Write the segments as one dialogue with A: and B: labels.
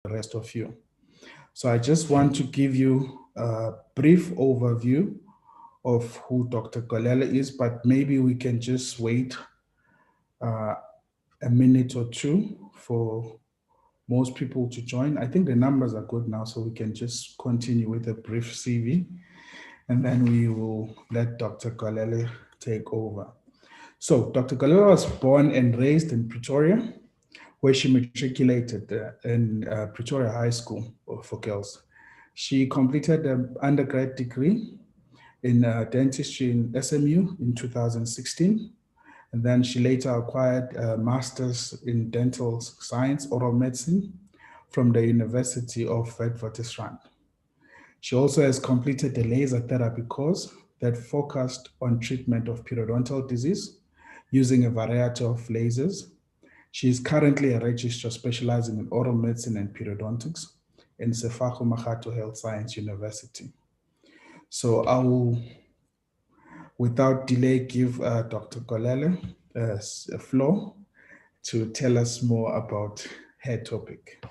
A: the rest of you. So I just want to give you a brief overview of who Dr. Golele is, but maybe we can just wait a minute or two for most people to join. I think the numbers are good now, so we can just continue with a brief CV, and then we will let Dr. Golele take over. So Dr. Golele was born and raised in Pretoria, where she matriculated in Pretoria High School for girls. She completed an undergrad degree in dentistry in SMU in 2016. And then she later acquired a master's in dental science, oral medicine from the University of Witwatersrand. She also has completed a laser therapy course that focused on treatment of periodontal disease using a variety of lasers. She is currently a registrar specializing in oral medicine and periodontics in Sefako Makgatho Health University. So I will, without delay, give Dr. Golele a floor to tell us more about her topic.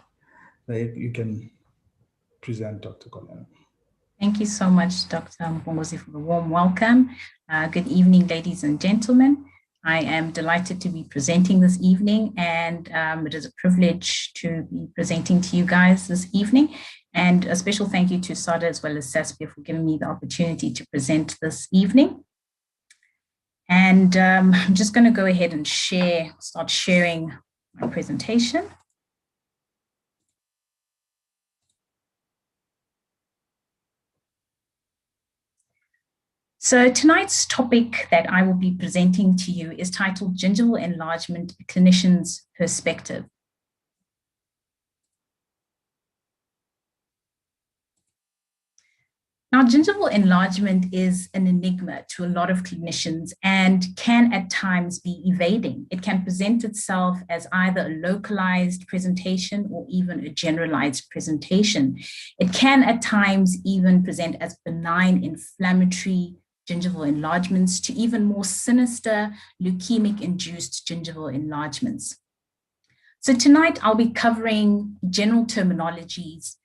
A: You can present, Dr. Golele.
B: Thank you so much, Dr. Mpongozi, for the warm welcome. Good evening, ladies and gentlemen. I am delighted to be presenting this evening, and it is a privilege to be presenting to you guys this evening. And a special thank you to SADA as well as SASPIO for giving me the opportunity to present this evening. And I'm just going to go ahead and start sharing my presentation. So tonight's topic that I will be presenting to you is titled Gingival Enlargement, a Clinician's Perspective. Now, gingival enlargement is an enigma to a lot of clinicians and can at times be evading. It can present itself as either a localized presentation or even a generalized presentation. It can at times even present as benign inflammatory gingival enlargements to even more sinister leukemic-induced gingival enlargements. So tonight I'll be covering general terminologies,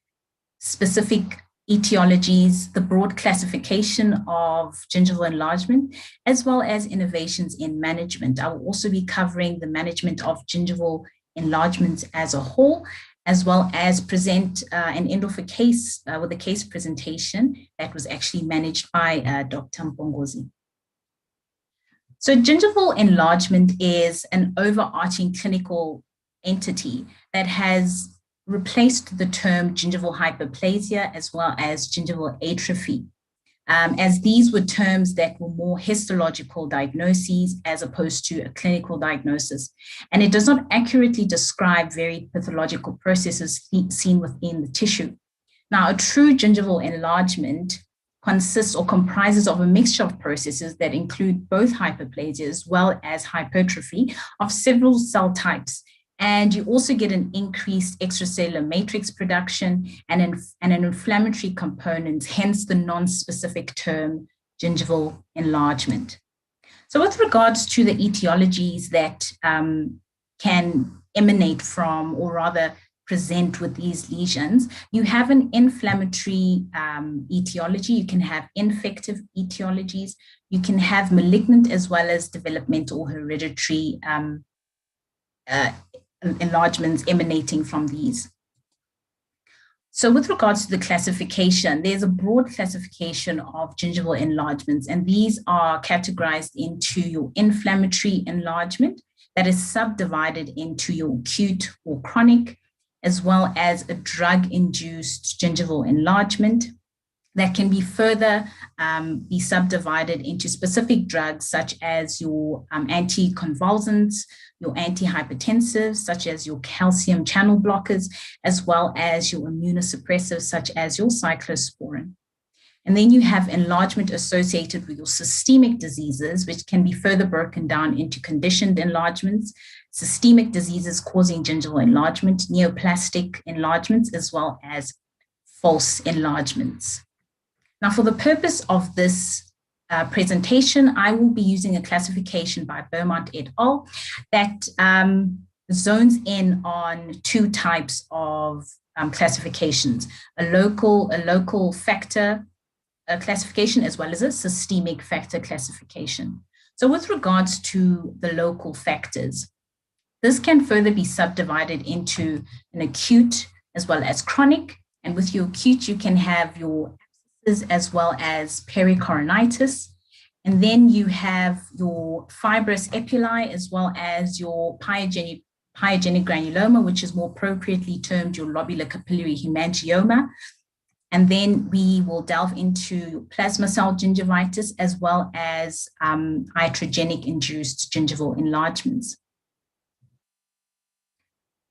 B: specific etiologies, the broad classification of gingival enlargement, as well as innovations in management. I will also be covering the management of gingival enlargements as a whole, as well as present an end of a case with a case presentation that was actually managed by Dr. Mpongozi. So gingival enlargement is an overarching clinical entity that has replaced the term gingival hyperplasia as well as gingival atrophy, as these were terms that were more histological diagnoses as opposed to a clinical diagnosis. And it does not accurately describe very pathological processes seen within the tissue. Now, a true gingival enlargement consists or comprises of a mixture of processes that include both hyperplasia as well as hypertrophy of several cell types. And you also get an increased extracellular matrix production and an inflammatory component, hence the non-specific term gingival enlargement. So with regards to the etiologies that can emanate from, or rather present with these lesions, you have an inflammatory etiology, you can have infective etiologies, you can have malignant as well as developmental or hereditary enlargements emanating from these. So with regards to the classification, there's a broad classification of gingival enlargements, and these are categorized into your inflammatory enlargement that is subdivided into your acute or chronic, as well as a drug-induced gingival enlargement that can be further be subdivided into specific drugs such as your anticonvulsants, your antihypertensives, such as your calcium channel blockers, as well as your immunosuppressives, such as your cyclosporin. And then you have enlargement associated with your systemic diseases, which can be further broken down into conditioned enlargements, systemic diseases causing gingival enlargement, neoplastic enlargements, as well as false enlargements. Now, for the purpose of this presentation, I will be using a classification by Beaumont et al. That zones in on two types of classifications, a local factor classification as well as a systemic factor classification. So with regards to the local factors, this can further be subdivided into an acute as well as chronic. And with your acute, you can have your abscesses as well as pericoronitis. And then you have your fibrous epili as well as your pyogenic granuloma, which is more appropriately termed your lobular capillary hemangioma. And then we will delve into plasma cell gingivitis as well as iatrogenic induced gingival enlargements.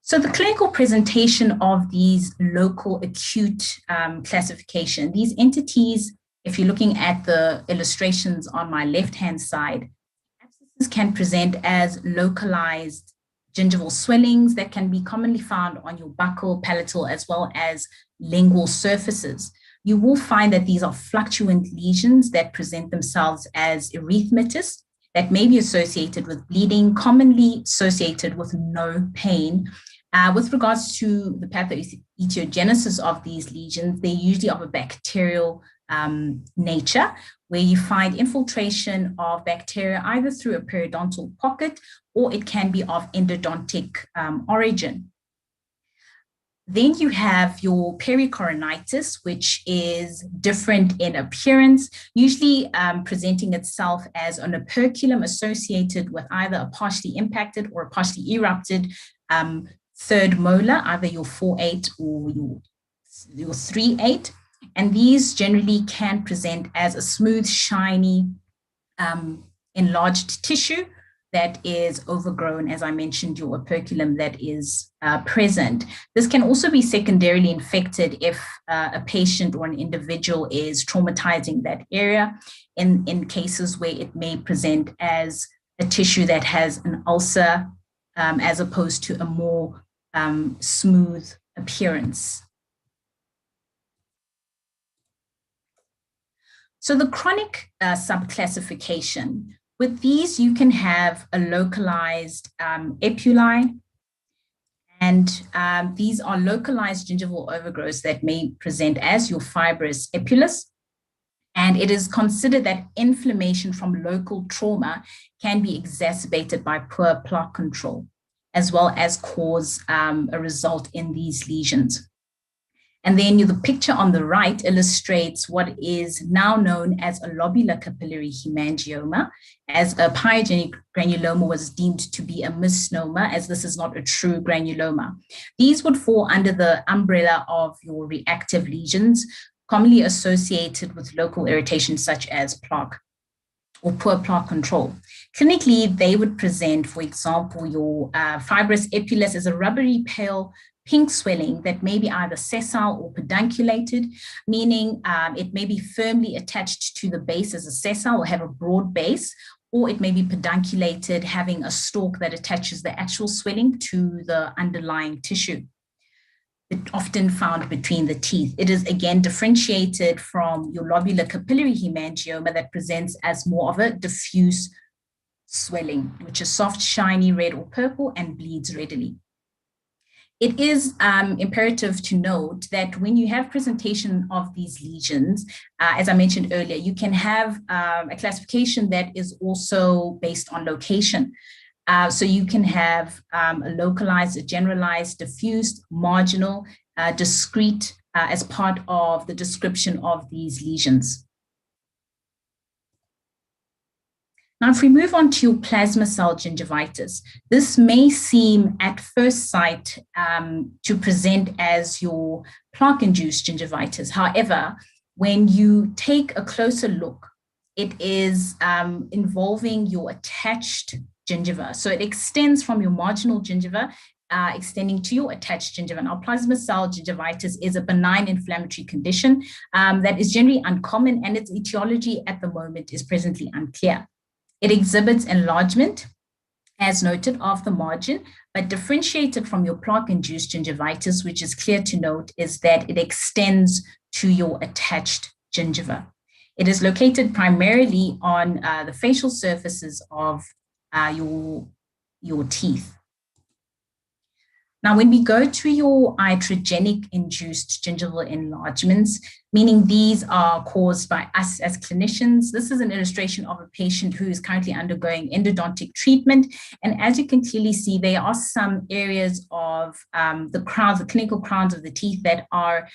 B: So the clinical presentation of these local acute classification, these entities, if you're looking at the illustrations on my left-hand side, abscesses can present as localized gingival swellings that can be commonly found on your buccal, palatal, as well as lingual surfaces. You will find that these are fluctuant lesions that present themselves as erythematous, that may be associated with bleeding, commonly associated with no pain. With regards to the pathoetiogenesis of these lesions, they're usually of a bacterial nature, where you find infiltration of bacteria either through a periodontal pocket or it can be of endodontic origin. Then you have your pericoronitis, which is different in appearance, usually presenting itself as an operculum associated with either a partially impacted or a partially erupted third molar, either your 4-8 or your 3-8. And these generally can present as a smooth, shiny, enlarged tissue that is overgrown, as I mentioned, your operculum that is present. This can also be secondarily infected if a patient or an individual is traumatizing that area in cases where it may present as a tissue that has an ulcer as opposed to a more smooth appearance. So the chronic subclassification, with these you can have a localized epuli, and these are localized gingival overgrowths that may present as your fibrous epulus. And it is considered that inflammation from local trauma can be exacerbated by poor plaque control, as well as cause a result in these lesions. And then the picture on the right illustrates what is now known as a lobular capillary hemangioma, as a pyogenic granuloma was deemed to be a misnomer, as this is not a true granuloma. These would fall under the umbrella of your reactive lesions, commonly associated with local irritation such as plaque or poor plaque control. Clinically, they would present, for example, your fibrous epulus as a rubbery pale pink swelling that may be either sessile or pedunculated, meaning it may be firmly attached to the base as a sessile or have a broad base, or it may be pedunculated, having a stalk that attaches the actual swelling to the underlying tissue. It's often found between the teeth. It is again differentiated from your lobular capillary hemangioma that presents as more of a diffuse swelling, which is soft, shiny, red or purple and bleeds readily. It is imperative to note that when you have presentation of these lesions, as I mentioned earlier, you can have a classification that is also based on location. So you can have a localized, a generalized, diffused, marginal, discrete as part of the description of these lesions. Now, if we move on to your plasma cell gingivitis, this may seem at first sight to present as your plaque-induced gingivitis. However, when you take a closer look, it is involving your attached gingiva. So it extends from your marginal gingiva, extending to your attached gingiva. Now, plasma cell gingivitis is a benign inflammatory condition that is generally uncommon, and its etiology at the moment is presently unclear. It exhibits enlargement, as noted, of the margin, but differentiated from your plaque-induced gingivitis, which is clear to note, is that it extends to your attached gingiva. It is located primarily on the facial surfaces of your teeth. Now, when we go to your iatrogenic-induced gingival enlargements, meaning these are caused by us as clinicians, this is an illustration of a patient who is currently undergoing endodontic treatment. And as you can clearly see, there are some areas of the crowns, the clinical crowns of the teeth that are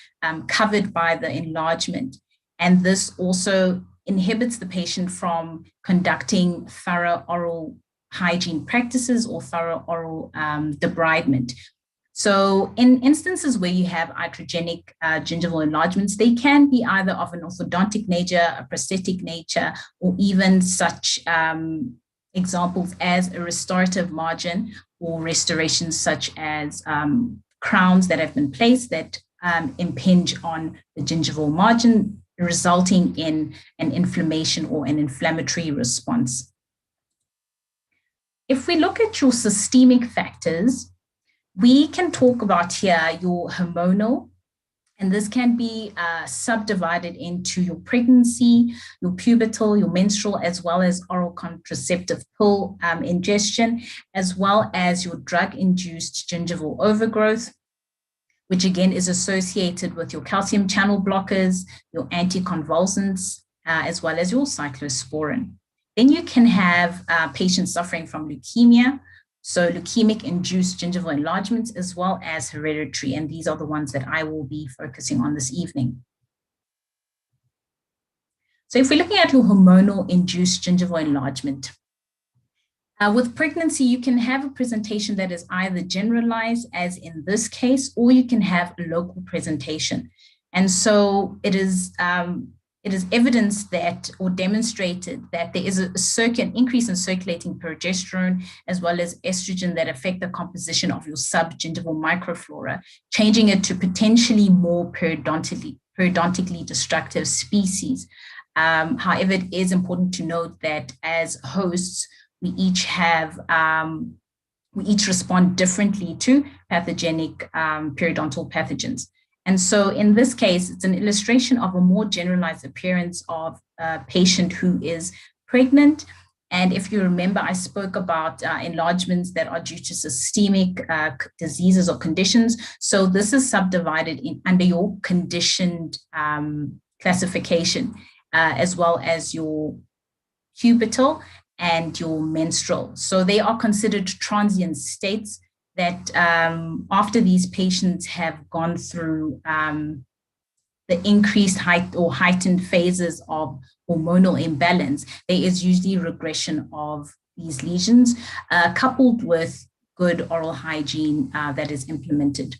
B: covered by the enlargement. And this also inhibits the patient from conducting thorough oral hygiene practices or thorough oral debridement. So in instances where you have iatrogenic gingival enlargements, they can be either of an orthodontic nature, a prosthetic nature, or even such examples as a restorative margin or restorations such as crowns that have been placed that impinge on the gingival margin, resulting in an inflammation or an inflammatory response. If we look at your systemic factors, we can talk about here your hormonal, and this can be subdivided into your pregnancy, your pubertal, your menstrual, as well as oral contraceptive pill ingestion, as well as your drug-induced gingival overgrowth, which again is associated with your calcium channel blockers, your anticonvulsants, as well as your cyclosporin. Then you can have patients suffering from leukemia, so leukemic-induced gingival enlargements, as well as hereditary, and these are the ones that I will be focusing on this evening. So if we're looking at your hormonal-induced gingival enlargement, with pregnancy, you can have a presentation that is either generalized, as in this case, or you can have a local presentation. And so it is evidenced that, or demonstrated that there is an increase in circulating progesterone as well as estrogen that affect the composition of your subgingival microflora, changing it to potentially more periodontically destructive species. However, it is important to note that as hosts, we each respond differently to pathogenic periodontal pathogens. And so in this case, it's an illustration of a more generalized appearance of a patient who is pregnant. And if you remember, I spoke about enlargements that are due to systemic diseases or conditions. So this is subdivided under your conditioned classification, as well as your pubertal and your menstrual. So they are considered transient states that after these patients have gone through the increased height or heightened phases of hormonal imbalance, there is usually regression of these lesions, coupled with good oral hygiene that is implemented.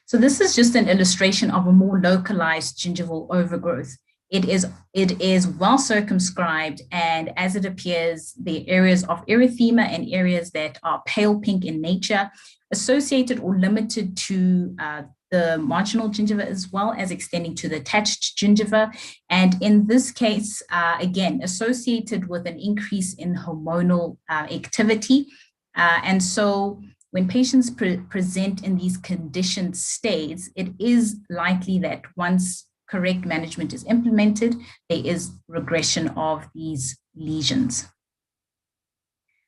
B: So this is just an illustration of a more localized gingival overgrowth. It is well circumscribed, and as it appears, the areas of erythema and areas that are pale pink in nature, associated or limited to the marginal gingiva, as well as extending to the attached gingiva. And in this case, again, associated with an increase in hormonal activity. And so when patients present in these conditioned states, it is likely that once correct management is implemented, there is regression of these lesions.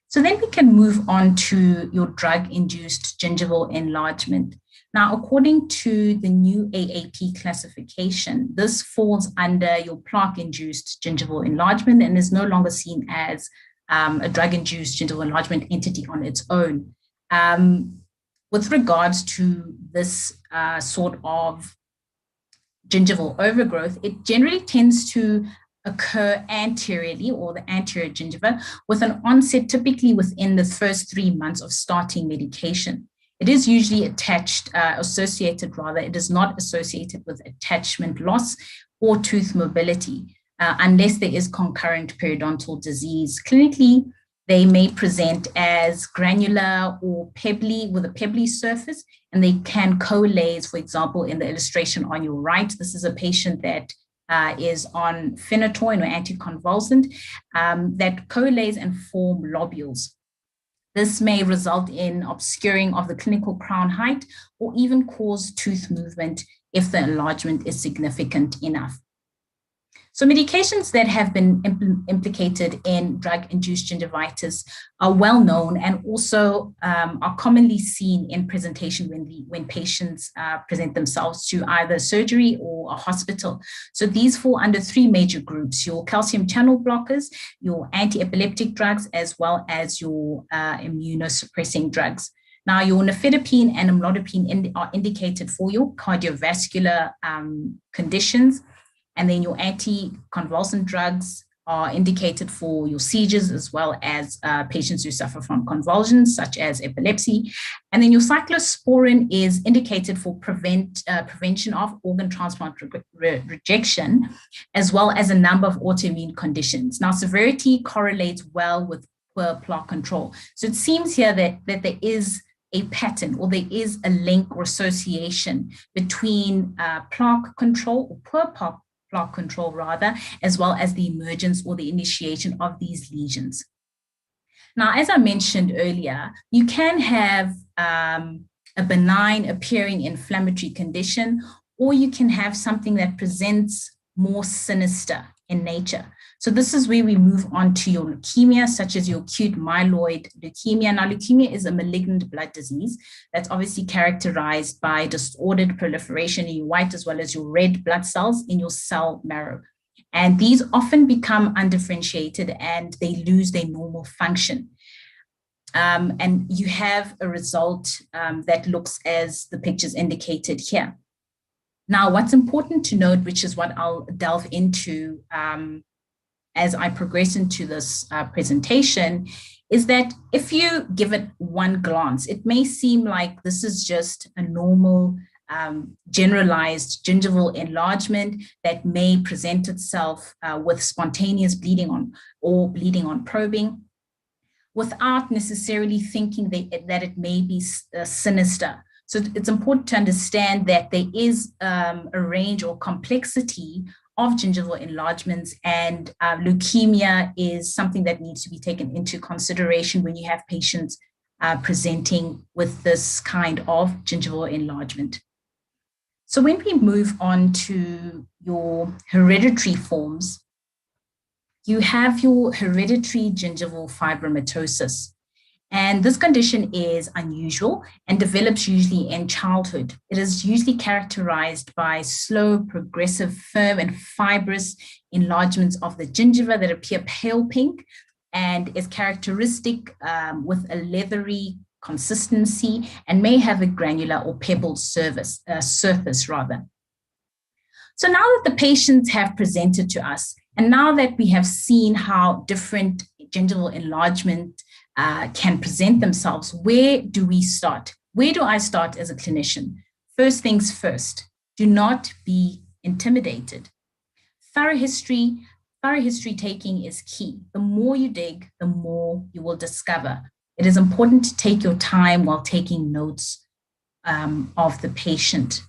B: So then we can move on to your drug-induced gingival enlargement. Now, according to the new AAP classification, this falls under your plaque-induced gingival enlargement and is no longer seen as a drug-induced gingival enlargement entity on its own. With regards to this sort of gingival overgrowth, it generally tends to occur anteriorly, or the anterior gingiva, with an onset typically within the first 3 months of starting medication. It is usually associated, it is not associated with attachment loss or tooth mobility, unless there is concurrent periodontal disease. Clinically, they may present as granular or pebbly, with a pebbly surface, and they can coalesce, for example, in the illustration on your right. This is a patient that is on phenytoin or anticonvulsant that coalesce and form lobules. This may result in obscuring of the clinical crown height or even cause tooth movement if the enlargement is significant enough. So medications that have been implicated in drug-induced gingivitis are well known and also are commonly seen in presentation when patients present themselves to either surgery or a hospital. So these fall under three major groups: your calcium channel blockers, your anti-epileptic drugs, as well as your immunosuppressing drugs. Now, your nifedipine and amlodipine are indicated for your cardiovascular conditions. And then your anticonvulsant drugs are indicated for your seizures, as well as patients who suffer from convulsions, such as epilepsy. And then your cyclosporin is indicated for prevention of organ transplant rejection, as well as a number of autoimmune conditions. Now, severity correlates well with poor plaque control. So it seems here that there is a pattern, or there is a link or association between plaque control, or poor plaque control rather, as well as the emergence or the initiation of these lesions. Now, as I mentioned earlier, you can have a benign appearing inflammatory condition, or you can have something that presents more sinister in nature. So this is where we move on to your leukemia, such as your acute myeloid leukemia. Now, leukemia is a malignant blood disease that's obviously characterized by disordered proliferation in your white as well as your red blood cells in your cell marrow. And these often become undifferentiated and they lose their normal function. And you have a result that looks as the pictures indicated here. Now, what's important to note, which is what I'll delve into as I progress into this presentation, is that if you give it one glance, it may seem like this is just a normal generalized gingival enlargement that may present itself with spontaneous bleeding on probing, without necessarily thinking that it may be sinister. So it's important to understand that there is a range or complexity of gingival enlargements, and leukemia is something that needs to be taken into consideration when you have patients presenting with this kind of gingival enlargement. So when we move on to your hereditary forms, you have your hereditary gingival fibromatosis. And this condition is unusual and develops usually in childhood. It is usually characterized by slow, progressive, firm, and fibrous enlargements of the gingiva that appear pale pink and is characteristic with a leathery consistency and may have a granular or pebbled surface. So now that the patients have presented to us, and now that we have seen how different gingival enlargement can present themselves, where do we start? Where do I start as a clinician? First things first, do not be intimidated. Thorough history taking is key. The more you dig, the more you will discover. It is important to take your time while taking notes of the patient.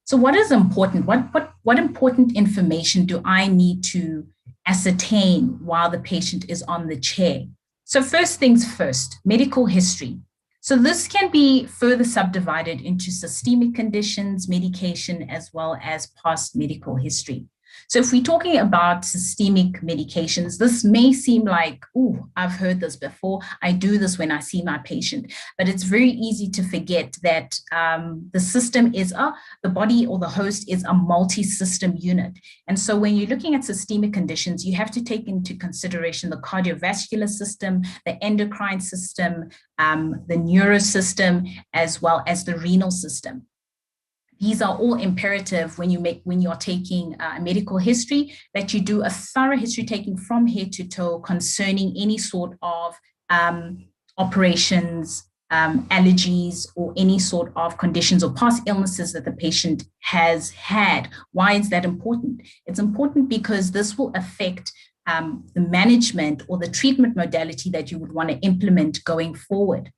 B: So what is important? What important information do I need to ascertain while the patient is on the chair? So first things first, medical history. So this can be further subdivided into systemic conditions, medication, as well as past medical history. So if we're talking about systemic medications, this may seem like, oh, I've heard this before. I do this when I see my patient. But it's very easy to forget that the system is the body or the host is a multi-system unit. And so when you're looking at systemic conditions, you have to take into consideration the cardiovascular system, the endocrine system, the neurosystem, as well as the renal system. These are all imperative when you're taking a medical history, that you do a thorough history taking from head to toe concerning any sort of operations, allergies, or any sort of conditions or past illnesses that the patient has had. Why is that important? It's important because this will affect the management or the treatment modality that you would want to implement going forward.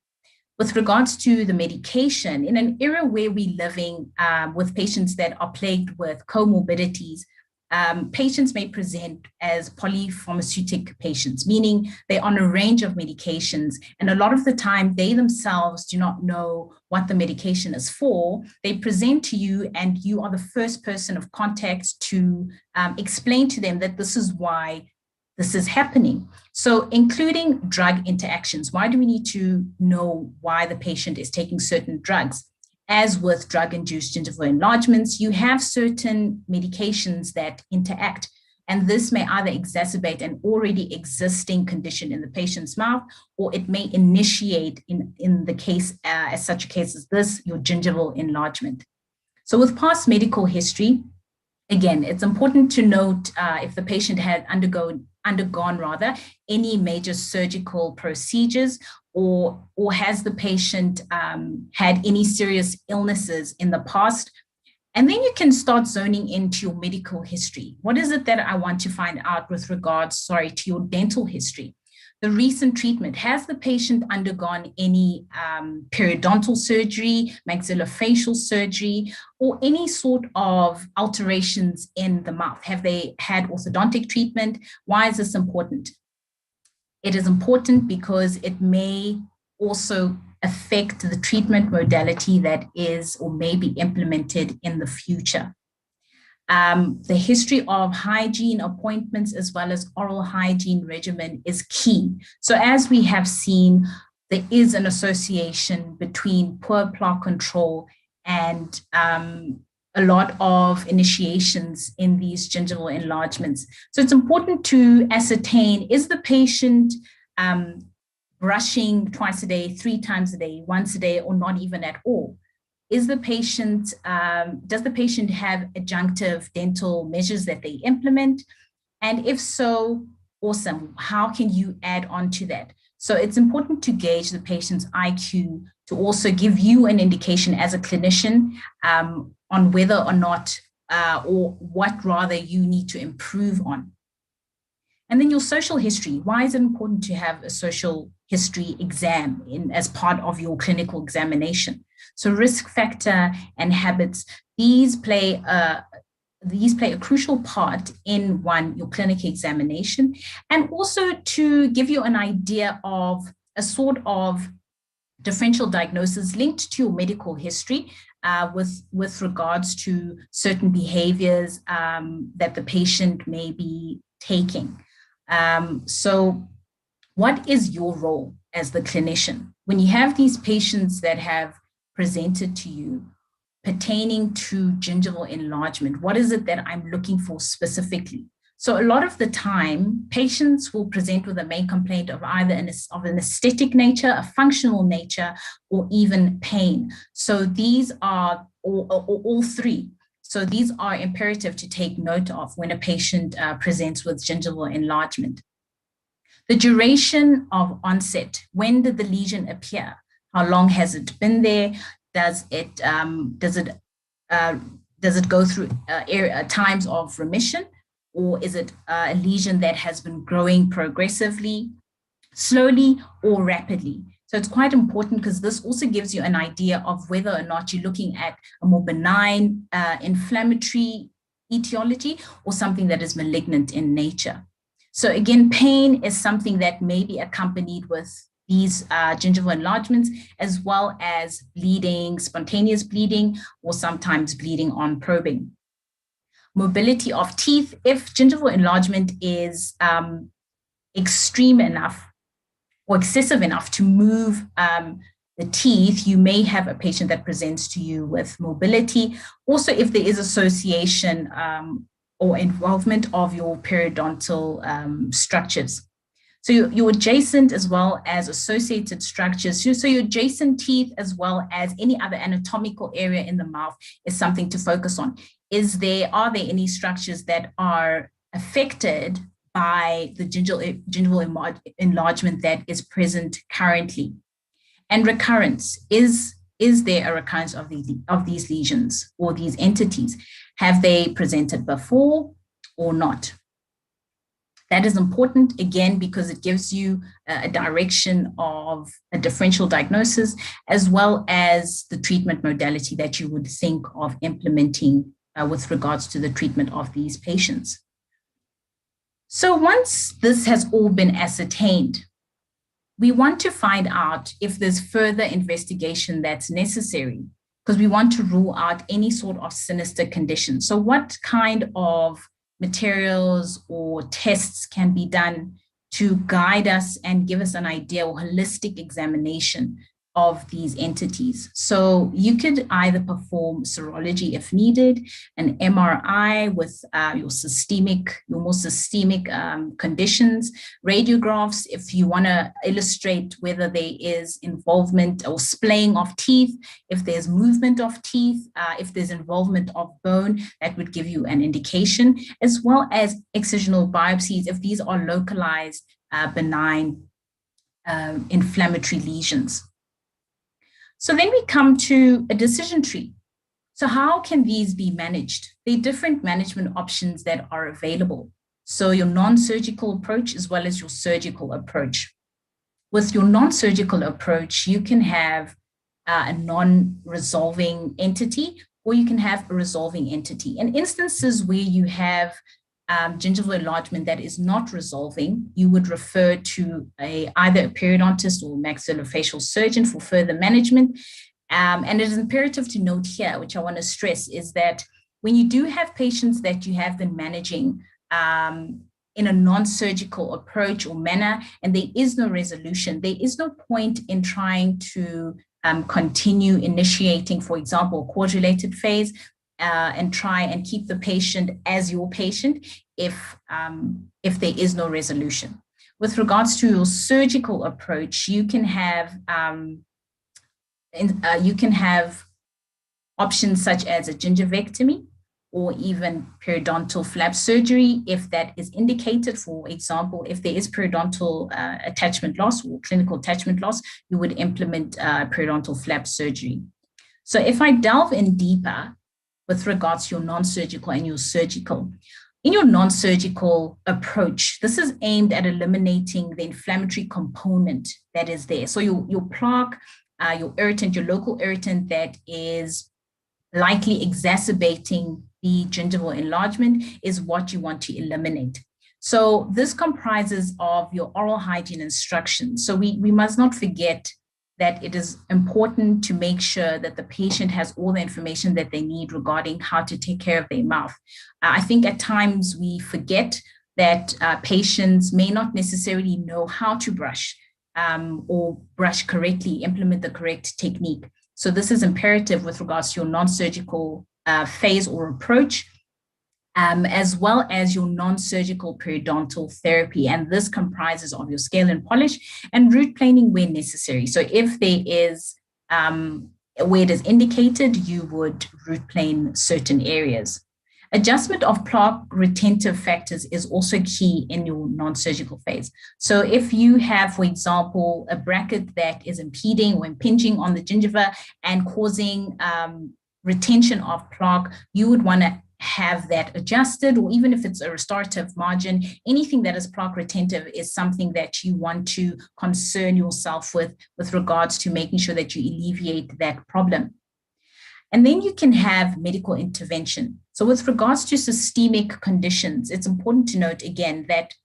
B: With regards to the medication, in an era where we're living with patients that are plagued with comorbidities, patients may present as polypharmaceutic patients, meaning they're on a range of medications. And a lot of the time, they themselves do not know what the medication is for. They present to you, and you are the first person of contact to explain to them that this is why this is happening. So including drug interactions, why do we need to know why the patient is taking certain drugs? As with drug-induced gingival enlargements, you have certain medications that interact, and this may either exacerbate an already existing condition in the patient's mouth, or it may initiate, in the case, as such a case as this, your gingival enlargement. So with past medical history, again, it's important to note if the patient had undergone any major surgical procedures, or has the patient had any serious illnesses in the past. And then you can start zoning into your medical history. What is it that I want to find out with regards, to your dental history? The recent treatment, has the patient undergone any periodontal surgery, maxillofacial surgery, or any sort of alterations in the mouth? Have they had orthodontic treatment? Why is this important? It is important because it may also affect the treatment modality that is or may be implemented in the future. The history of hygiene appointments as well as oral hygiene regimen is key. So as we have seen, there is an association between poor plaque control and a lot of initiations in these gingival enlargements. So it's important to ascertain, is the patient brushing twice a day, 3 times a day, once a day, or not even at all? Is the patient, does the patient have adjunctive dental measures that they implement? And if so, awesome. How can you add on to that? So it's important to gauge the patient's IQ to also give you an indication as a clinician on whether or not, or what rather you need to improve on. And then your social history. Why is it important to have a social history exam as part of your clinical examination? So risk factor and habits, these play a crucial part in your clinical examination, and also to give you an idea of a sort of differential diagnosis linked to your medical history with regards to certain behaviors that the patient may be taking. So what is your role as the clinician? When you have these patients that have presented to you pertaining to gingival enlargement, what is it that I'm looking for specifically? So a lot of the time, patients will present with a main complaint of either an aesthetic nature, a functional nature, or even pain. So these are all three. So these are imperative to take note of when a patient presents with gingival enlargement. The duration of onset, when did the lesion appear? How long has it been there? Does it go through times of remission, or is it a lesion that has been growing progressively, slowly, or rapidly? So it's quite important because this also gives you an idea of whether or not you're looking at a more benign inflammatory etiology or something that is malignant in nature. So again, pain is something that may be accompanied with these gingival enlargements, as well as bleeding, spontaneous bleeding, or sometimes bleeding on probing. Mobility of teeth, if gingival enlargement is extreme enough or excessive enough to move the teeth, you may have a patient that presents to you with mobility. Also, if there is association or involvement of your periodontal structures. So your adjacent as well as associated structures. So your adjacent teeth as well as any other anatomical area in the mouth is something to focus on. Are there any structures that are affected by the gingival enlargement that is present currently? And recurrence, is there a recurrence of these lesions or these entities? Have they presented before or not? That is important, again, because it gives you a direction of a differential diagnosis, as well as the treatment modality that you would think of implementing with regards to the treatment of these patients. So once this has all been ascertained, we want to find out if there's further investigation that's necessary, because we want to rule out any sort of sinister condition. So what kind of materials or tests can be done to guide us and give us an idea or holistic examination of these entities? So you could either perform serology if needed, an MRI with your more systemic conditions, radiographs if you want to illustrate whether there is involvement or splaying of teeth, if there's movement of teeth, if there's involvement of bone, that would give you an indication, as well as excisional biopsies if these are localized, benign inflammatory lesions. So then we come to a decision tree. So how can these be managed? There are different management options that are available. So your non-surgical approach as well as your surgical approach. With your non-surgical approach, you can have a non-resolving entity, or you can have a resolving entity. In instances where you have gingival enlargement that is not resolving, you would refer to either a periodontist or maxillofacial surgeon for further management. And it is imperative to note here, which I want to stress, is that when you do have patients that you have been managing in a non-surgical approach or manner, and there is no resolution, there is no point in trying to continue initiating, for example, a cord-related phase, and try and keep the patient as your patient if there is no resolution. With regards to your surgical approach, you can have options such as a gingivectomy or even periodontal flap surgery if that is indicated. For example, if there is periodontal attachment loss or clinical attachment loss, you would implement periodontal flap surgery. So if I delve in deeper with regards to your non-surgical and your surgical. In your non-surgical approach, this is aimed at eliminating the inflammatory component that is there. So your plaque, your irritant, your local irritant that is likely exacerbating the gingival enlargement is what you want to eliminate. So this comprises of your oral hygiene instructions. So we must not forget that it is important to make sure that the patient has all the information that they need regarding how to take care of their mouth. I think at times we forget that patients may not necessarily know how to brush or brush correctly, implement the correct technique. So this is imperative with regards to your non-surgical phase or approach, as well as your non-surgical periodontal therapy. And this comprises of your scale and polish and root planing where necessary. So if there is, where it is indicated, you would root plane certain areas. Adjustment of plaque retentive factors is also key in your non-surgical phase. So if you have, for example, a bracket that is impeding or impinging on the gingiva and causing retention of plaque, you would want to have that adjusted, or even if it's a restorative margin, anything that is plaque retentive is something that you want to concern yourself with regards to making sure that you alleviate that problem. And then you can have medical intervention. So with regards to systemic conditions, it's important to note again that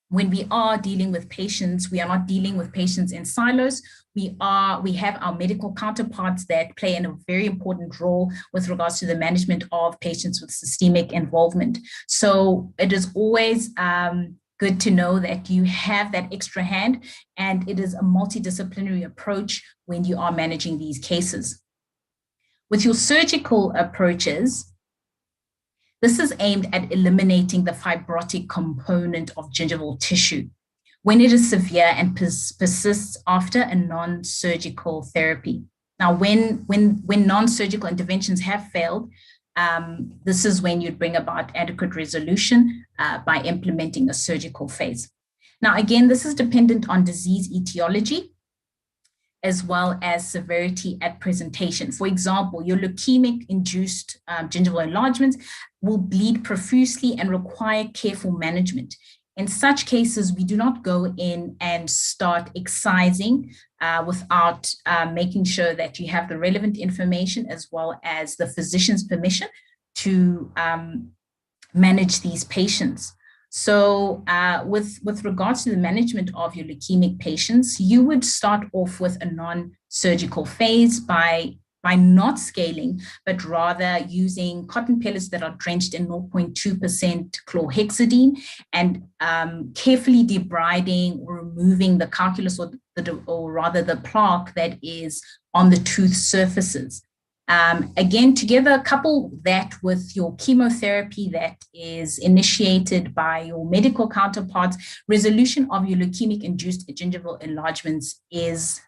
B: when we are dealing with patients, we are not dealing with patients in silos. We have our medical counterparts that play a very important role with regards to the management of patients with systemic involvement. So it is always good to know that you have that extra hand, and it is a multidisciplinary approach when you are managing these cases. With your surgical approaches, this is aimed at eliminating the fibrotic component of gingival tissue when it is severe and persists after a non-surgical therapy. Now, when non-surgical interventions have failed, this is when you'd bring about adequate resolution by implementing a surgical phase. Now, again, this is dependent on disease etiology as well as severity at presentation. For example, your leukemic-induced gingival enlargements will bleed profusely and require careful management. In such cases, we do not go in and start excising without making sure that you have the relevant information as well as the physician's permission to manage these patients. So with regards to the management of your leukemic patients, you would start off with a non-surgical phase by not scaling, but rather using cotton pellets that are drenched in 0.2% chlorhexidine and carefully debriding or removing the calculus or rather the plaque that is on the tooth surfaces. Again, together, couple that with your chemotherapy that is initiated by your medical counterparts, resolution of your leukemic-induced gingival enlargements is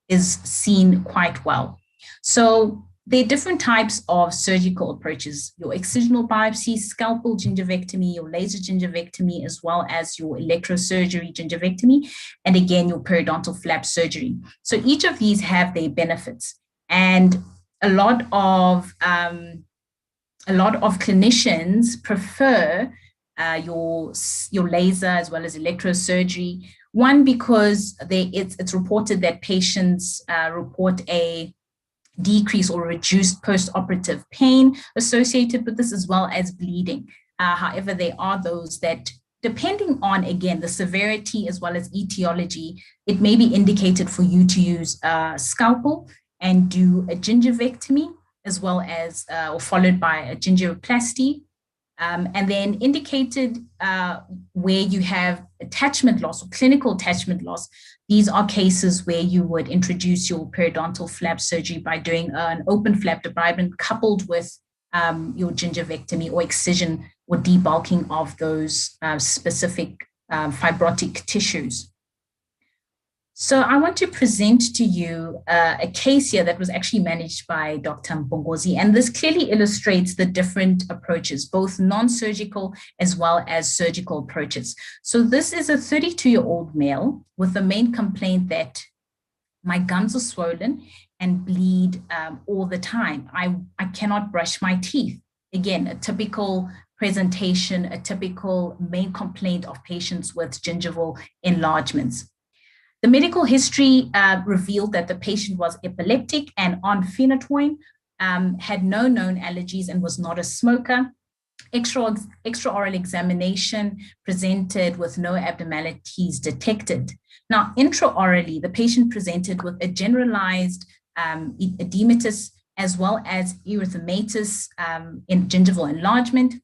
B: seen quite well. So there are different types of surgical approaches: your excisional biopsy, scalpel gingivectomy, your laser gingivectomy, as well as your electrosurgery gingivectomy, and again, your periodontal flap surgery. So each of these have their benefits, and a lot of clinicians prefer your laser as well as electrosurgery. One, because it's reported that patients report a decrease or reduced post-operative pain associated with this, as well as bleeding. However, there are those that, depending on, again, the severity as well as etiology, it may be indicated for you to use a scalpel and do a gingivectomy, as well as, or followed by a gingivoplasty. And then indicated where you have attachment loss or clinical attachment loss, these are cases where you would introduce your periodontal flap surgery by doing an open flap debridement coupled with your gingivectomy or excision or debulking of those specific fibrotic tissues. So I want to present to you a case here that was actually managed by Dr. Mbongozi, and this clearly illustrates the different approaches, both non-surgical as well as surgical approaches. So this is a 32-year-old male with the main complaint that my gums are swollen and bleed all the time. I cannot brush my teeth. Again, a typical presentation, a typical main complaint of patients with gingival enlargements. The medical history revealed that the patient was epileptic and on phenytoin, had no known allergies, and was not a smoker. Extraoral examination presented with no abnormalities detected. Now, intraorally, the patient presented with a generalized edematous as well as erythematous in gingival enlargement,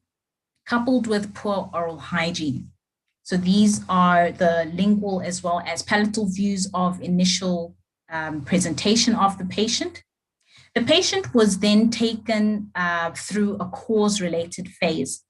B: coupled with poor oral hygiene. So these are the lingual as well as palatal views of initial presentation of the patient. The patient was then taken through a cause-related phase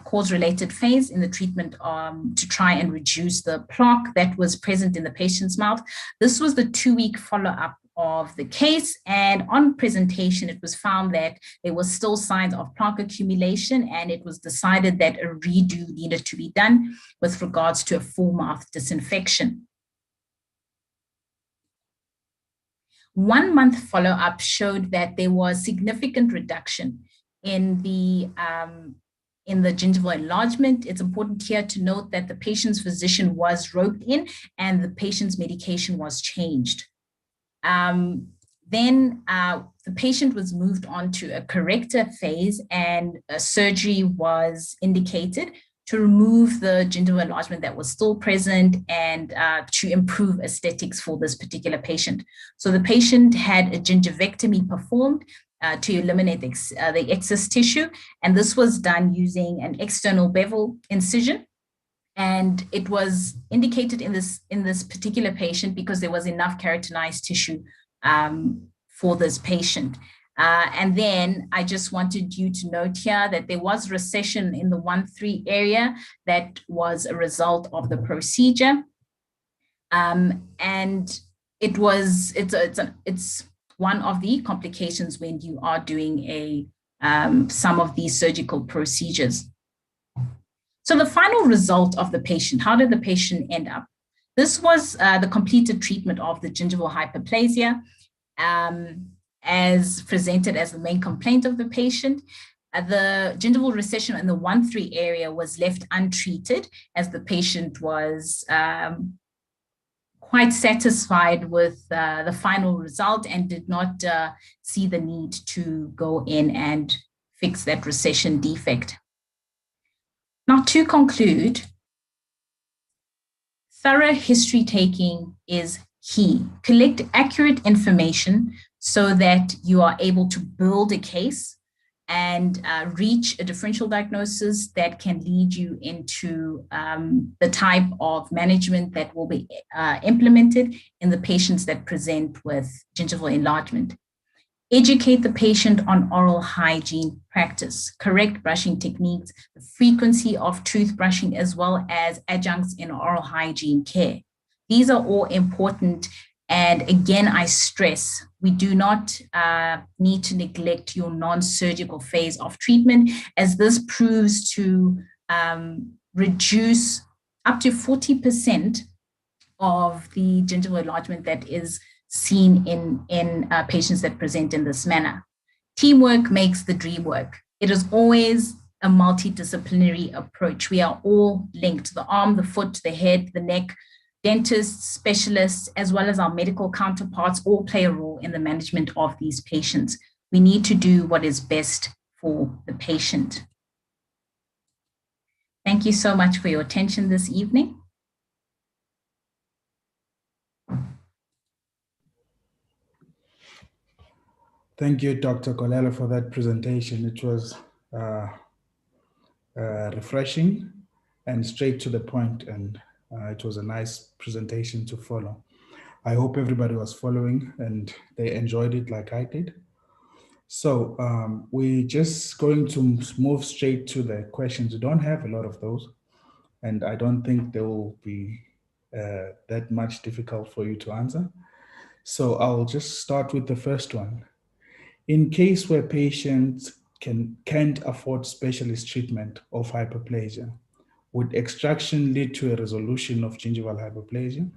B: cause-related phase in the treatment to try and reduce the plaque that was present in the patient's mouth. This was the 2-week follow-up of the case, and on presentation, it was found that there was still signs of plaque accumulation, and it was decided that a redo needed to be done with regards to a full mouth disinfection. 1 month follow-up showed that there was significant reduction in the gingival enlargement. It's important here to note that the patient's physician was roped in and the patient's medication was changed. Then the patient was moved on to a corrective phase, and a surgery was indicated to remove the gingival enlargement that was still present and to improve aesthetics for this particular patient. So the patient had a gingivectomy performed to eliminate the excess tissue, and this was done using an external bevel incision. And it was indicated in this particular patient because there was enough keratinized tissue for this patient. And then I just wanted you to note here that there was recession in the 1-3 area that was a result of the procedure. And it's one of the complications when you are doing some of these surgical procedures. So the final result of the patient, how did the patient end up? This was the completed treatment of the gingival hyperplasia as presented as the main complaint of the patient. The gingival recession in the 1-3 area was left untreated as the patient was quite satisfied with the final result and did not see the need to go in and fix that recession defect. Now, to conclude, thorough history taking is key. Collect accurate information so that you are able to build a case and reach a differential diagnosis that can lead you into the type of management that will be implemented in the patients that present with gingival enlargement. Educate the patient on oral hygiene practice, correct brushing techniques, the frequency of toothbrushing, as well as adjuncts in oral hygiene care. These are all important. And again, I stress, we do not need to neglect your non-surgical phase of treatment, as this proves to reduce up to 40% of the gingival enlargement that is seen in patients that present in this manner. Teamwork makes the dream work. It is always a multidisciplinary approach. We are all linked: the arm, the foot, the head, the neck. Dentists, specialists, as well as our medical counterparts all play a role in the management of these patients. We need to do what is best for the patient. Thank you so much for your attention this evening.
A: Thank you, Dr. Golele, for that presentation. It was refreshing and straight to the point, and it was a nice presentation to follow. I hope everybody was following and they enjoyed it like I did. So we're just going to move straight to the questions. We don't have a lot of those, and I don't think they will be that much difficult for you to answer. So I'll just start with the first one. In case where patients can't afford specialist treatment of hyperplasia, would extraction lead to a resolution of gingival hyperplasia?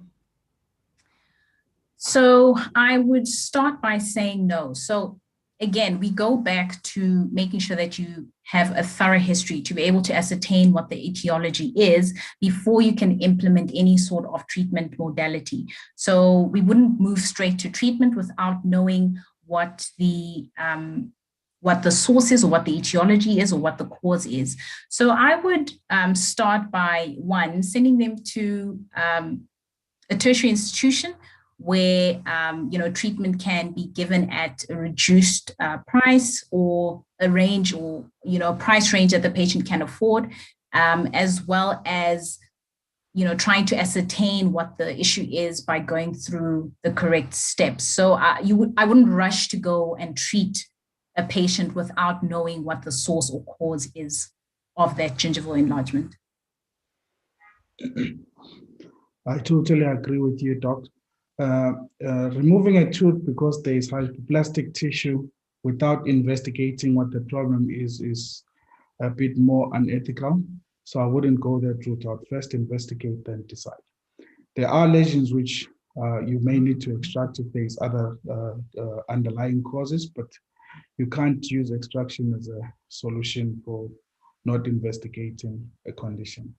B: So I would start by saying no. So again, we go back to making sure that you have a thorough history to be able to ascertain what the etiology is before you can implement any sort of treatment modality. So we wouldn't move straight to treatment without knowing what the source is, or what the etiology is, or what the cause is. So I would start by, one, sending them to a tertiary institution where treatment can be given at a reduced price, or a range, or price range that the patient can afford, as well as trying to ascertain what the issue is by going through the correct steps. So I wouldn't rush to go and treat a patient without knowing what the source or cause is of that gingival enlargement.
A: I totally agree with you, Doc. Removing a tooth because there is hypoplastic tissue without investigating what the problem is a bit more unethical. So I wouldn't go that route. I'd first investigate, then decide. There are lesions which you may need to extract if there's other underlying causes, but you can't use extraction as a solution for not investigating a condition.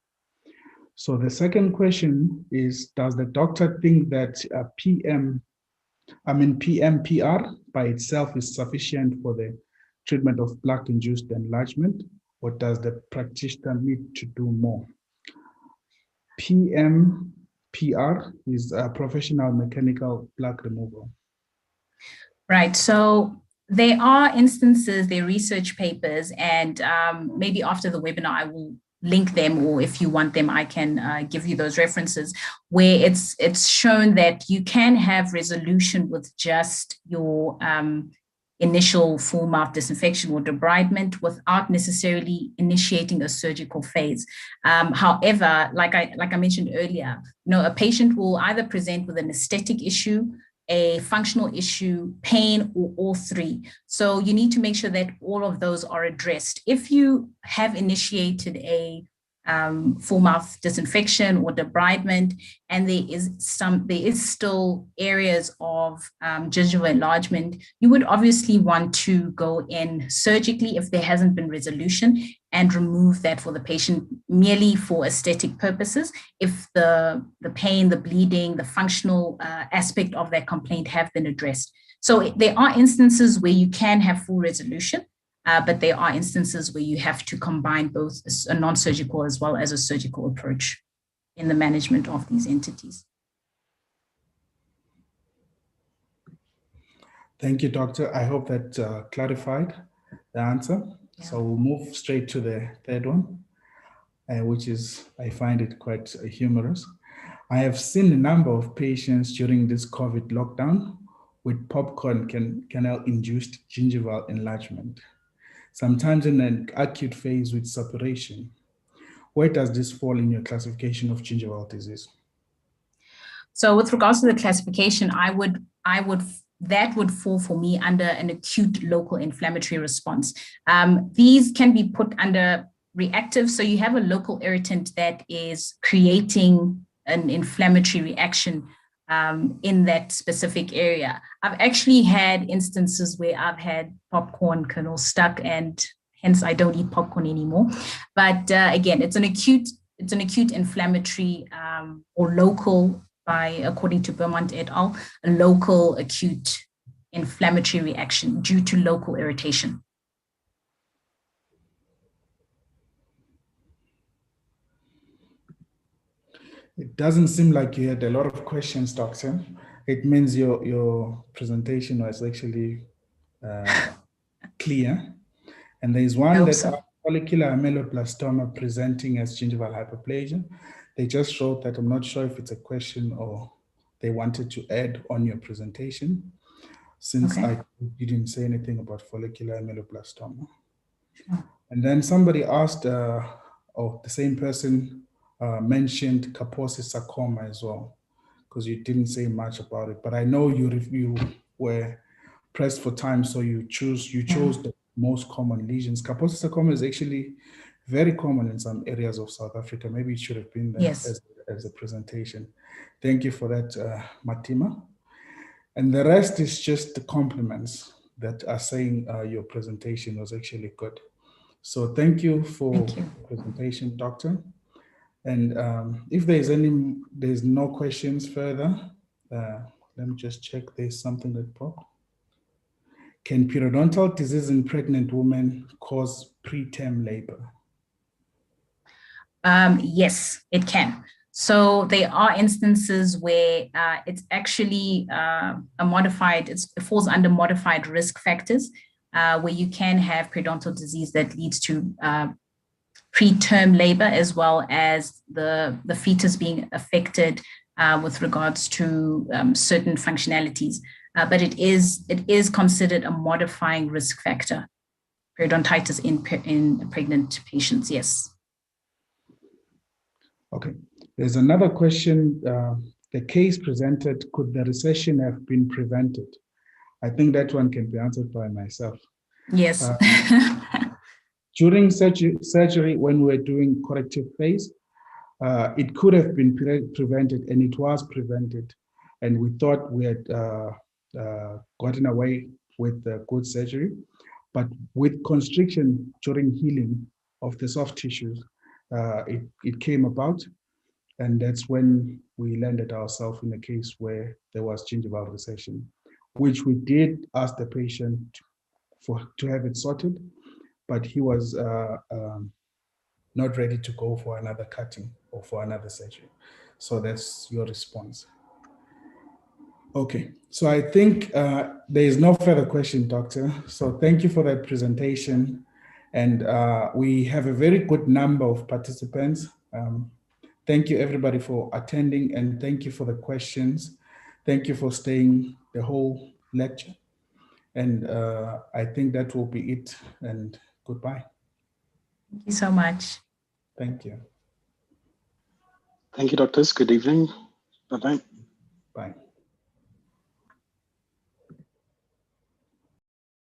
A: So the second question is, does the doctor think that PMPR by itself is sufficient for the treatment of plaque-induced enlargement, or does the practitioner need to do more? PMPR is a professional mechanical plaque removal.
B: Right, so there are instances, there are research papers, and maybe after the webinar, I will link them, or if you want them, I can give you those references, where it's shown that you can have resolution with just your initial full mouth disinfection or debridement without necessarily initiating a surgical phase. However, like I mentioned earlier, a patient will either present with an aesthetic issue, a functional issue, pain, or all three. So you need to make sure that all of those are addressed. If you have initiated a full mouth disinfection or debridement, and there is still areas of gingival enlargement, you would obviously want to go in surgically if there hasn't been resolution and remove that for the patient merely for aesthetic purposes if the pain, the bleeding, the functional aspect of that complaint have been addressed. So there are instances where you can have full resolution, but there are instances where you have to combine both a non-surgical as well as a surgical approach in the management of these entities.
A: Thank you, Doctor. I hope that clarified the answer. Yeah. So we'll move straight to the third one, which is, I find it quite humorous. I have seen a number of patients during this COVID lockdown with popcorn canal-induced gingival enlargement, sometimes in an acute phase with suppuration. Where does this fall in your classification of gingival disease?
B: So with regards to the classification, that would fall for me under an acute local inflammatory response. These can be put under reactive. So you have a local irritant that is creating an inflammatory reaction in that specific area. I've actually had instances where I've had popcorn kernels stuck, and hence I don't eat popcorn anymore. But again, it's an acute inflammatory or local, according to Beaumont et al., a local acute inflammatory reaction due to local irritation.
A: It doesn't seem like you had a lot of questions, Doctor. It means your presentation was actually clear. And there's one that follicular ameloblastoma presenting as gingival hyperplasia. They just wrote that. I'm not sure if it's a question or they wanted to add on your presentation, since you didn't say anything about follicular ameloblastoma. Sure. And then somebody asked, the same person mentioned Kaposi sarcoma as well, because you didn't say much about it. But I know you were pressed for time, so you chose the most common lesions. Kaposi sarcoma is actually very common in some areas of South Africa. Maybe it should have been there as a presentation. Thank you for that, Matima. And the rest is just the compliments that are saying your presentation was actually good. So thank you for the presentation, Doctor. And if there's no questions further, let me just check. There's something that popped. Can periodontal disease in pregnant women cause preterm labor?
B: Yes, it can. So there are instances where it's actually it falls under modified risk factors, where you can have periodontal disease that leads to preterm labor, as well as the fetus being affected with regards to certain functionalities. But it is considered a modifying risk factor, periodontitis in pregnant patients, yes.
A: Okay, there's another question. The case presented, could the recession have been prevented? I think that one can be answered by myself.
B: Yes.
A: During surgery, when we're doing corrective phase, it could have been prevented, and it was prevented. And we thought we had gotten away with the good surgery. But with constriction during healing of the soft tissues, it came about. And that's when we landed ourselves in a case where there was gingival recession, which we did ask the patient to have it sorted, but he was not ready to go for another cutting or for another surgery. So that's your response. Okay, so I think there is no further question, Doctor. So thank you for that presentation. And we have a very good number of participants. Thank you everybody for attending, and thank you for the questions. Thank you for staying the whole lecture. And I think that will be it, and goodbye.
B: Thank you so much.
A: Thank you.
C: Thank you, doctors. Good evening. Bye-bye.
A: Bye.